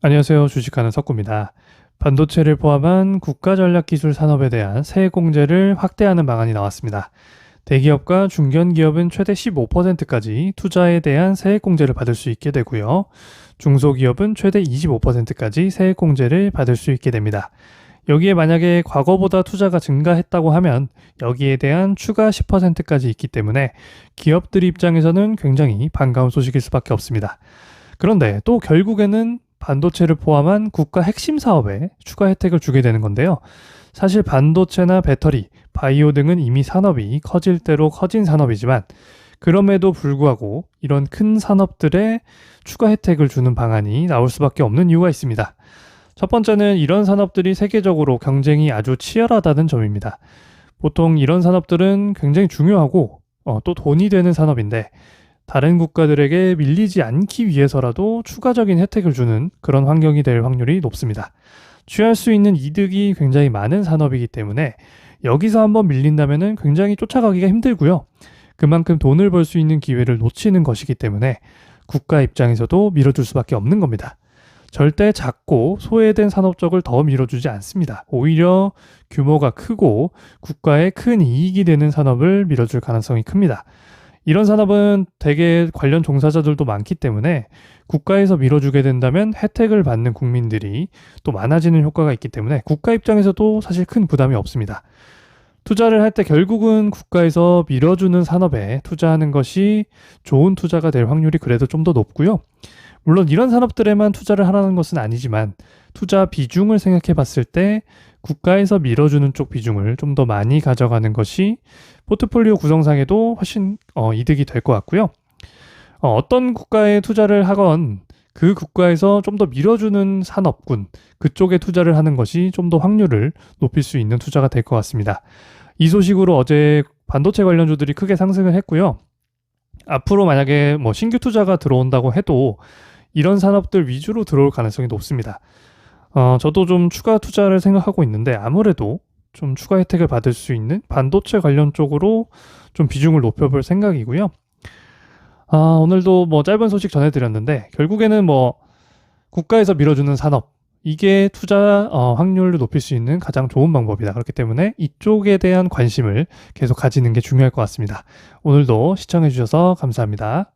안녕하세요. 주식하는 석구입니다. 반도체를 포함한 국가전략기술 산업에 대한 세액 공제를 확대하는 방안이 나왔습니다. 대기업과 중견기업은 최대 15%까지 투자에 대한 세액 공제를 받을 수 있게 되고요. 중소기업은 최대 25%까지 세액 공제를 받을 수 있게 됩니다. 여기에 만약에 과거보다 투자가 증가했다고 하면 여기에 대한 추가 10%까지 있기 때문에 기업들 입장에서는 굉장히 반가운 소식일 수밖에 없습니다. 그런데 또 결국에는 반도체를 포함한 국가 핵심 사업에 추가 혜택을 주게 되는 건데요. 사실 반도체나 배터리, 바이오 등은 이미 산업이 커질 대로 커진 산업이지만 그럼에도 불구하고 이런 큰 산업들에 추가 혜택을 주는 방안이 나올 수밖에 없는 이유가 있습니다. 첫 번째는 이런 산업들이 세계적으로 경쟁이 아주 치열하다는 점입니다. 보통 이런 산업들은 굉장히 중요하고 또 돈이 되는 산업인데 다른 국가들에게 밀리지 않기 위해서라도 추가적인 혜택을 주는 그런 환경이 될 확률이 높습니다. 취할 수 있는 이득이 굉장히 많은 산업이기 때문에 여기서 한번 밀린다면 굉장히 쫓아가기가 힘들고요. 그만큼 돈을 벌 수 있는 기회를 놓치는 것이기 때문에 국가 입장에서도 밀어줄 수밖에 없는 겁니다. 절대 작고 소외된 산업 쪽을 더 밀어주지 않습니다. 오히려 규모가 크고 국가에 큰 이익이 되는 산업을 밀어줄 가능성이 큽니다. 이런 산업은 대개 관련 종사자들도 많기 때문에 국가에서 밀어주게 된다면 혜택을 받는 국민들이 또 많아지는 효과가 있기 때문에 국가 입장에서도 사실 큰 부담이 없습니다. 투자를 할 때 결국은 국가에서 밀어주는 산업에 투자하는 것이 좋은 투자가 될 확률이 그래도 좀 더 높고요. 물론 이런 산업들에만 투자를 하라는 것은 아니지만 투자 비중을 생각해 봤을 때 국가에서 밀어주는 쪽 비중을 좀 더 많이 가져가는 것이 포트폴리오 구성상에도 훨씬 이득이 될 것 같고요. 어떤 국가에 투자를 하건 그 국가에서 좀 더 밀어주는 산업군, 그쪽에 투자를 하는 것이 좀 더 확률을 높일 수 있는 투자가 될 것 같습니다. 이 소식으로 어제 반도체 관련주들이 크게 상승을 했고요. 앞으로 만약에 신규 투자가 들어온다고 해도 이런 산업들 위주로 들어올 가능성이 높습니다. 저도 좀 추가 투자를 생각하고 있는데 아무래도 좀 추가 혜택을 받을 수 있는 반도체 관련 쪽으로 좀 비중을 높여볼 생각이고요. 오늘도 짧은 소식 전해드렸는데 결국에는 국가에서 밀어주는 산업 이게 투자 확률을 높일 수 있는 가장 좋은 방법이다. 그렇기 때문에 이쪽에 대한 관심을 계속 가지는 게 중요할 것 같습니다. 오늘도 시청해주셔서 감사합니다.